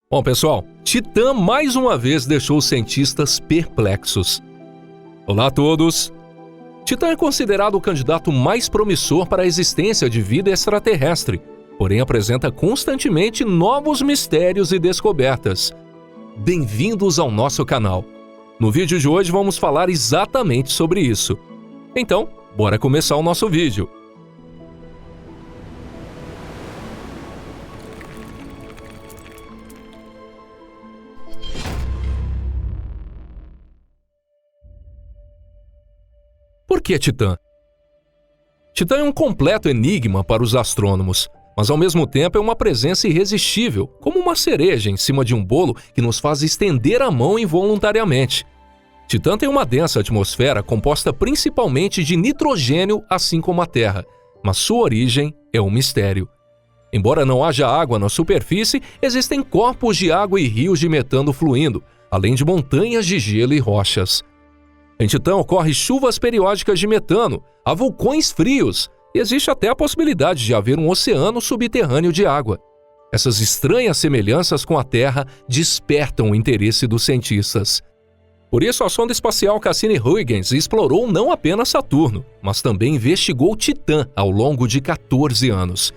Bom, pessoal, Titã mais uma vez deixou os cientistas perplexos. Olá a todos! Titã é considerado o candidato mais promissor para a existência de vida extraterrestre, porém apresenta constantemente novos mistérios e descobertas. Bem-vindos ao nosso canal. No vídeo de hoje vamos falar exatamente sobre isso. Então, bora começar o nosso vídeo. Por que Titã? Titã é um completo enigma para os astrônomos, mas ao mesmo tempo é uma presença irresistível, como uma cereja em cima de um bolo que nos faz estender a mão involuntariamente. Titã tem uma densa atmosfera composta principalmente de nitrogênio, assim como a Terra, mas sua origem é um mistério. Embora não haja água na superfície, existem corpos de água e rios de metano fluindo, além de montanhas de gelo e rochas. Em Titã ocorrem chuvas periódicas de metano, há vulcões frios e existe até a possibilidade de haver um oceano subterrâneo de água. Essas estranhas semelhanças com a Terra despertam o interesse dos cientistas. Por isso, a sonda espacial Cassini-Huygens explorou não apenas Saturno, mas também investigou Titã ao longo de 14 anos.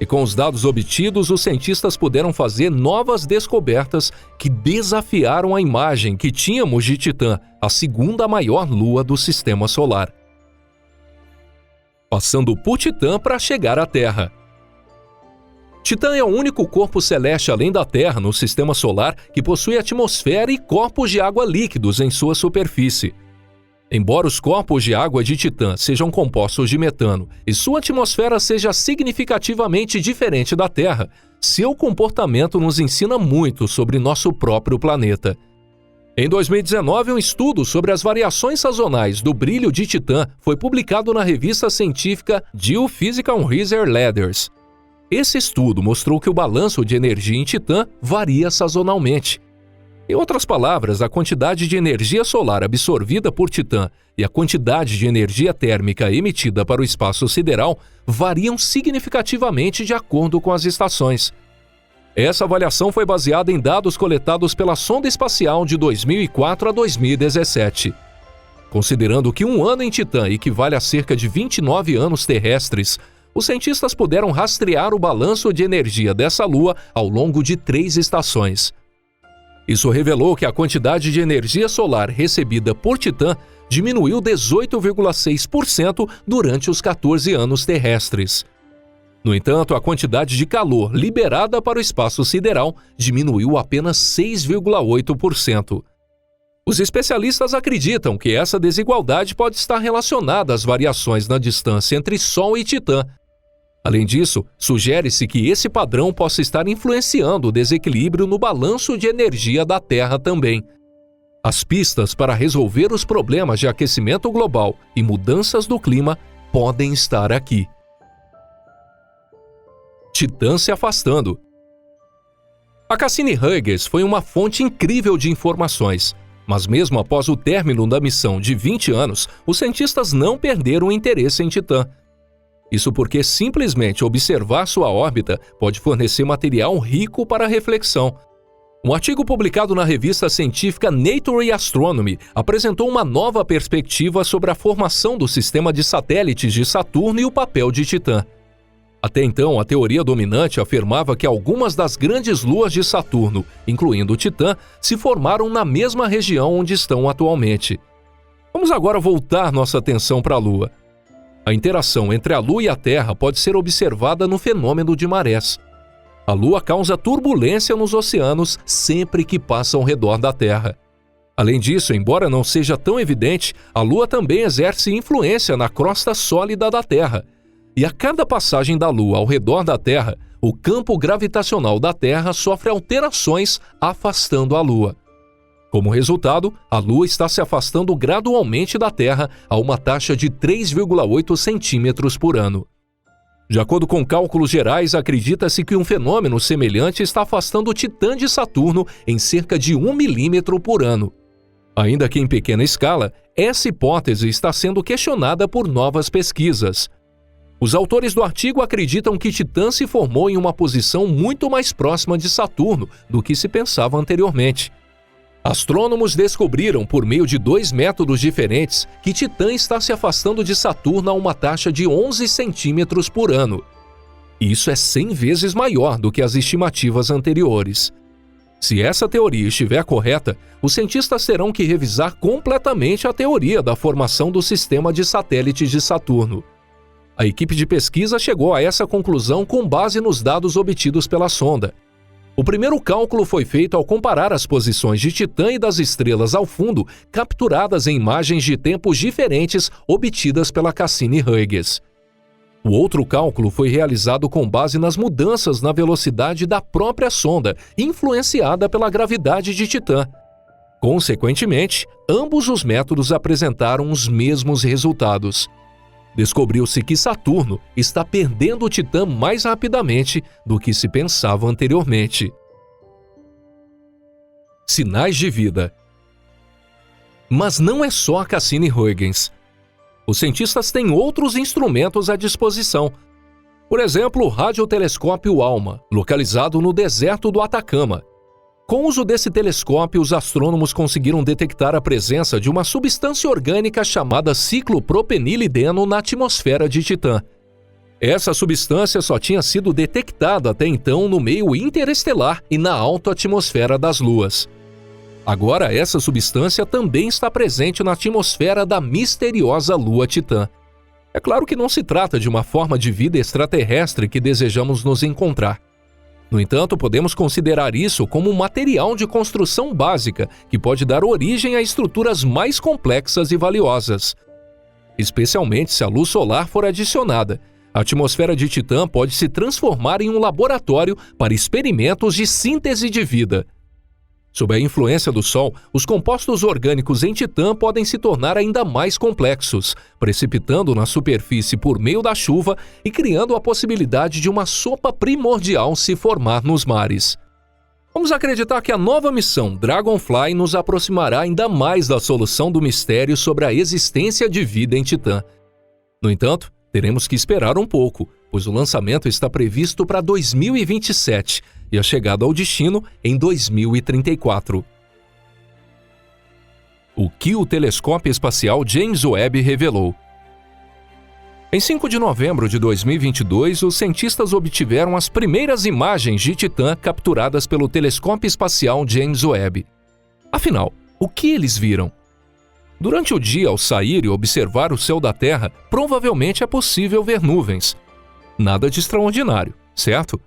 E com os dados obtidos, os cientistas puderam fazer novas descobertas que desafiaram a imagem que tínhamos de Titã, a segunda maior lua do Sistema Solar. Passando por Titã para chegar à Terra. Titã é o único corpo celeste além da Terra no Sistema Solar que possui atmosfera e corpos de água líquidos em sua superfície. Embora os corpos de água de Titã sejam compostos de metano e sua atmosfera seja significativamente diferente da Terra, seu comportamento nos ensina muito sobre nosso próprio planeta. Em 2019, um estudo sobre as variações sazonais do brilho de Titã foi publicado na revista científica Geophysical Research Letters. Esse estudo mostrou que o balanço de energia em Titã varia sazonalmente. Em outras palavras, a quantidade de energia solar absorvida por Titã e a quantidade de energia térmica emitida para o espaço sideral variam significativamente de acordo com as estações. Essa avaliação foi baseada em dados coletados pela sonda espacial de 2004 a 2017. Considerando que um ano em Titã equivale a cerca de 29 anos terrestres, os cientistas puderam rastrear o balanço de energia dessa lua ao longo de 3 estações. Isso revelou que a quantidade de energia solar recebida por Titã diminuiu 18,6% durante os 14 anos terrestres. No entanto, a quantidade de calor liberada para o espaço sideral diminuiu apenas 6,8%. Os especialistas acreditam que essa desigualdade pode estar relacionada às variações na distância entre Sol e Titã. Além disso, sugere-se que esse padrão possa estar influenciando o desequilíbrio no balanço de energia da Terra também. As pistas para resolver os problemas de aquecimento global e mudanças do clima podem estar aqui. Titã se afastando. A Cassini-Huygens foi uma fonte incrível de informações, mas mesmo após o término da missão de 20 anos, os cientistas não perderam o interesse em Titã. Isso porque simplesmente observar sua órbita pode fornecer material rico para reflexão. Um artigo publicado na revista científica Nature Astronomy apresentou uma nova perspectiva sobre a formação do sistema de satélites de Saturno e o papel de Titã. Até então, a teoria dominante afirmava que algumas das grandes luas de Saturno, incluindo Titã, se formaram na mesma região onde estão atualmente. Vamos agora voltar nossa atenção para a Lua. A interação entre a Lua e a Terra pode ser observada no fenômeno de marés. A Lua causa turbulência nos oceanos sempre que passa ao redor da Terra. Além disso, embora não seja tão evidente, a Lua também exerce influência na crosta sólida da Terra. E a cada passagem da Lua ao redor da Terra, o campo gravitacional da Terra sofre alterações, afastando a Lua. Como resultado, a Lua está se afastando gradualmente da Terra a uma taxa de 3,8 centímetros por ano. De acordo com cálculos gerais, acredita-se que um fenômeno semelhante está afastando o Titã de Saturno em cerca de 1 milímetro por ano. Ainda que em pequena escala, essa hipótese está sendo questionada por novas pesquisas. Os autores do artigo acreditam que Titã se formou em uma posição muito mais próxima de Saturno do que se pensava anteriormente. Astrônomos descobriram, por meio de 2 métodos diferentes, que Titã está se afastando de Saturno a uma taxa de 11 centímetros por ano. Isso é 100 vezes maior do que as estimativas anteriores. Se essa teoria estiver correta, os cientistas terão que revisar completamente a teoria da formação do sistema de satélites de Saturno. A equipe de pesquisa chegou a essa conclusão com base nos dados obtidos pela sonda. O primeiro cálculo foi feito ao comparar as posições de Titã e das estrelas ao fundo, capturadas em imagens de tempos diferentes obtidas pela Cassini-Huygens. O outro cálculo foi realizado com base nas mudanças na velocidade da própria sonda, influenciada pela gravidade de Titã. Consequentemente, ambos os métodos apresentaram os mesmos resultados. Descobriu-se que Saturno está perdendo o Titã mais rapidamente do que se pensava anteriormente. Sinais de vida. Mas não é só a Cassini-Huygens. Os cientistas têm outros instrumentos à disposição. Por exemplo, o radiotelescópio ALMA, localizado no deserto do Atacama. Com o uso desse telescópio, os astrônomos conseguiram detectar a presença de uma substância orgânica chamada ciclopropenilideno na atmosfera de Titã. Essa substância só tinha sido detectada até então no meio interestelar e na alta atmosfera das luas. Agora, essa substância também está presente na atmosfera da misteriosa lua Titã. É claro que não se trata de uma forma de vida extraterrestre que desejamos nos encontrar. No entanto, podemos considerar isso como um material de construção básica que pode dar origem a estruturas mais complexas e valiosas. Especialmente se a luz solar for adicionada, a atmosfera de Titã pode se transformar em um laboratório para experimentos de síntese de vida. Sob a influência do Sol, os compostos orgânicos em Titã podem se tornar ainda mais complexos, precipitando na superfície por meio da chuva e criando a possibilidade de uma sopa primordial se formar nos mares. Vamos acreditar que a nova missão Dragonfly nos aproximará ainda mais da solução do mistério sobre a existência de vida em Titã. No entanto, teremos que esperar um pouco, pois o lançamento está previsto para 2027 e a chegada ao destino em 2034. O que o telescópio espacial James Webb revelou. Em 5 de novembro de 2022, os cientistas obtiveram as primeiras imagens de Titã capturadas pelo telescópio espacial James Webb. Afinal, o que eles viram? Durante o dia, ao sair e observar o céu da Terra, provavelmente é possível ver nuvens. Nada de extraordinário, certo?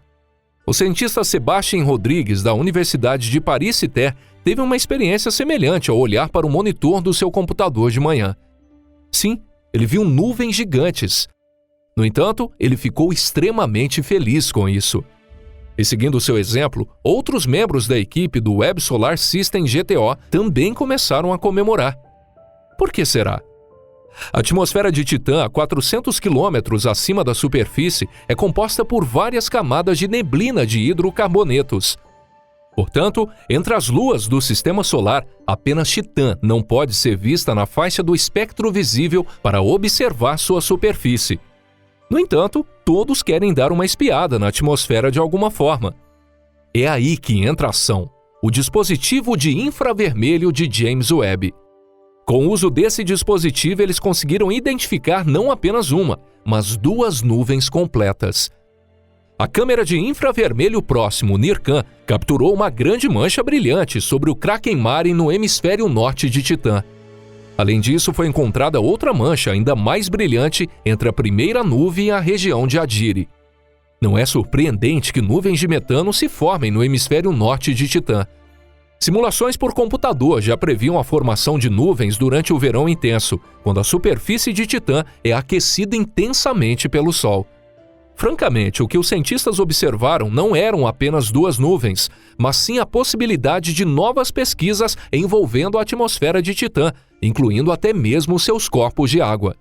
O cientista Sebastián Rodrigues, da Universidade de Paris-Cité, teve uma experiência semelhante ao olhar para o monitor do seu computador de manhã. Sim, ele viu nuvens gigantes. No entanto, ele ficou extremamente feliz com isso. E seguindo seu exemplo, outros membros da equipe do Webb Solar System GTO também começaram a comemorar. Por que será? A atmosfera de Titã, a 400 quilômetros acima da superfície, é composta por várias camadas de neblina de hidrocarbonetos. Portanto, entre as luas do Sistema Solar, apenas Titã não pode ser vista na faixa do espectro visível para observar sua superfície. No entanto, todos querem dar uma espiada na atmosfera de alguma forma. É aí que entra a ação, o dispositivo de infravermelho de James Webb. Com o uso desse dispositivo, eles conseguiram identificar não apenas uma, mas 2 nuvens completas. A câmera de infravermelho próximo, NIRCam, capturou uma grande mancha brilhante sobre o Kraken Mare no hemisfério norte de Titã. Além disso, foi encontrada outra mancha ainda mais brilhante entre a primeira nuvem e a região de Adire. Não é surpreendente que nuvens de metano se formem no hemisfério norte de Titã. Simulações por computador já previam a formação de nuvens durante o verão intenso, quando a superfície de Titã é aquecida intensamente pelo Sol. Francamente, o que os cientistas observaram não eram apenas 2 nuvens, mas sim a possibilidade de novas pesquisas envolvendo a atmosfera de Titã, incluindo até mesmo seus corpos de água.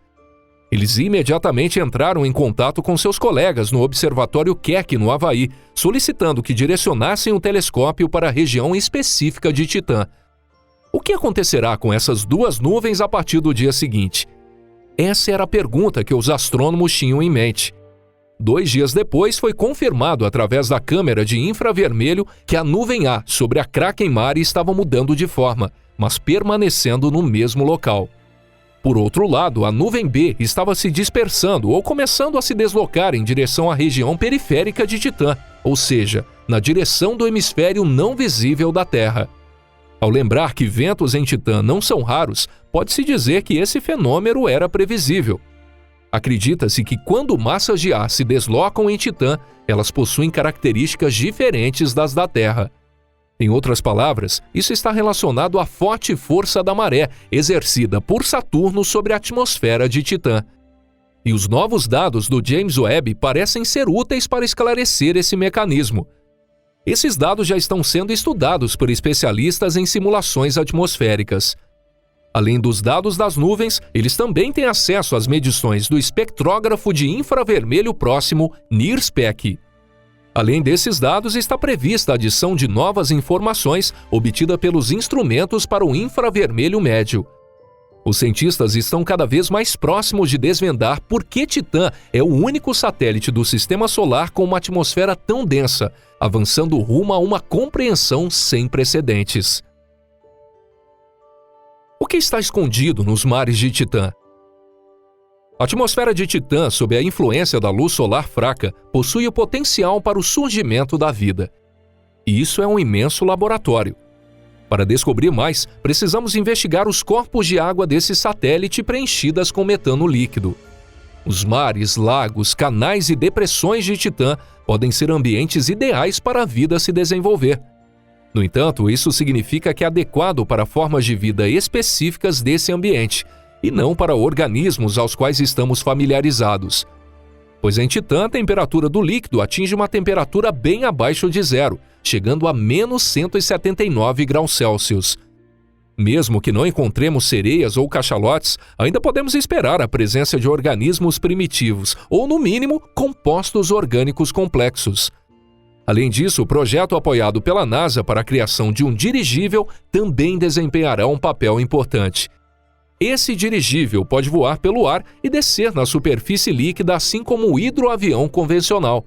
Eles imediatamente entraram em contato com seus colegas no Observatório Keck, no Havaí, solicitando que direcionassem o telescópio para a região específica de Titã. O que acontecerá com essas 2 nuvens a partir do dia seguinte? Essa era a pergunta que os astrônomos tinham em mente. 2 dias depois, foi confirmado através da câmera de infravermelho que a nuvem A sobre a Kraken Mare estava mudando de forma, mas permanecendo no mesmo local. Por outro lado, a nuvem B estava se dispersando ou começando a se deslocar em direção à região periférica de Titã, ou seja, na direção do hemisfério não visível da Terra. Ao lembrar que ventos em Titã não são raros, pode-se dizer que esse fenômeno era previsível. Acredita-se que quando massas de ar se deslocam em Titã, elas possuem características diferentes das da Terra. Em outras palavras, isso está relacionado à forte força da maré exercida por Saturno sobre a atmosfera de Titã. E os novos dados do James Webb parecem ser úteis para esclarecer esse mecanismo. Esses dados já estão sendo estudados por especialistas em simulações atmosféricas. Além dos dados das nuvens, eles também têm acesso às medições do espectrógrafo de infravermelho próximo NIRSPEC. Além desses dados, está prevista a adição de novas informações obtidas pelos instrumentos para o infravermelho médio. Os cientistas estão cada vez mais próximos de desvendar por que Titã é o único satélite do Sistema Solar com uma atmosfera tão densa, avançando rumo a uma compreensão sem precedentes. O que está escondido nos mares de Titã? A atmosfera de Titã, sob a influência da luz solar fraca, possui o potencial para o surgimento da vida. E isso é um imenso laboratório. Para descobrir mais, precisamos investigar os corpos de água desse satélite preenchidas com metano líquido. Os mares, lagos, canais e depressões de Titã podem ser ambientes ideais para a vida se desenvolver. No entanto, isso significa que é adequado para formas de vida específicas desse ambiente, e não para organismos aos quais estamos familiarizados. Pois em Titã, a temperatura do líquido atinge uma temperatura bem abaixo de zero, chegando a menos 179 graus Celsius. Mesmo que não encontremos sereias ou cachalotes, ainda podemos esperar a presença de organismos primitivos, ou no mínimo, compostos orgânicos complexos. Além disso, o projeto apoiado pela NASA para a criação de um dirigível também desempenhará um papel importante. Esse dirigível pode voar pelo ar e descer na superfície líquida, assim como o hidroavião convencional.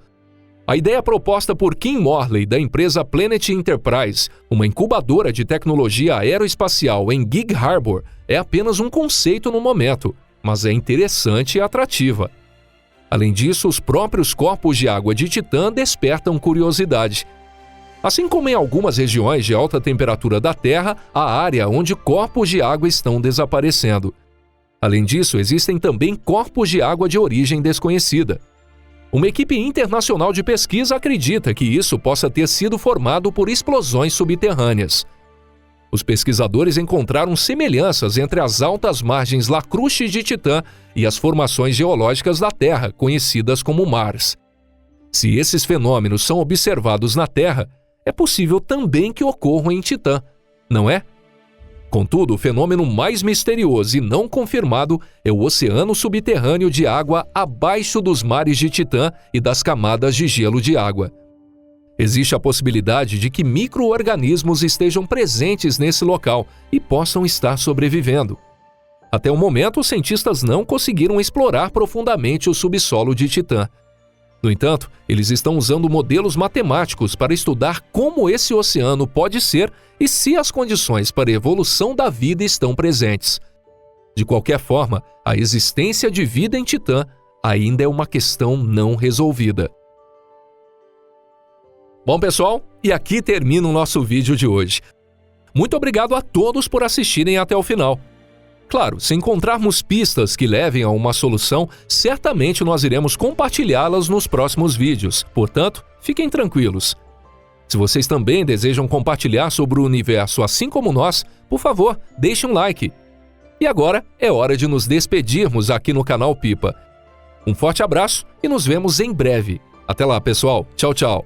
A ideia proposta por Kim Morley, da empresa Planet Enterprise, uma incubadora de tecnologia aeroespacial em Gig Harbor, é apenas um conceito no momento, mas é interessante e atrativa. Além disso, os próprios corpos de água de Titã despertam curiosidade. Assim como em algumas regiões de alta temperatura da Terra, há área onde corpos de água estão desaparecendo. Além disso, existem também corpos de água de origem desconhecida. Uma equipe internacional de pesquisa acredita que isso possa ter sido formado por explosões subterrâneas. Os pesquisadores encontraram semelhanças entre as altas margens lacustres de Titã e as formações geológicas da Terra, conhecidas como Mars. Se esses fenômenos são observados na Terra, é possível também que ocorram em Titã, não é? Contudo, o fenômeno mais misterioso e não confirmado é o oceano subterrâneo de água abaixo dos mares de Titã e das camadas de gelo de água. Existe a possibilidade de que micro-organismos estejam presentes nesse local e possam estar sobrevivendo. Até o momento, os cientistas não conseguiram explorar profundamente o subsolo de Titã. No entanto, eles estão usando modelos matemáticos para estudar como esse oceano pode ser e se as condições para a evolução da vida estão presentes. De qualquer forma, a existência de vida em Titã ainda é uma questão não resolvida. Bom, pessoal, e aqui termina o nosso vídeo de hoje. Muito obrigado a todos por assistirem até o final. Claro, se encontrarmos pistas que levem a uma solução, certamente nós iremos compartilhá-las nos próximos vídeos. Portanto, fiquem tranquilos. Se vocês também desejam compartilhar sobre o universo assim como nós, por favor, deixe um like. E agora é hora de nos despedirmos aqui no canal Pipa. Um forte abraço e nos vemos em breve. Até lá, pessoal. Tchau, tchau.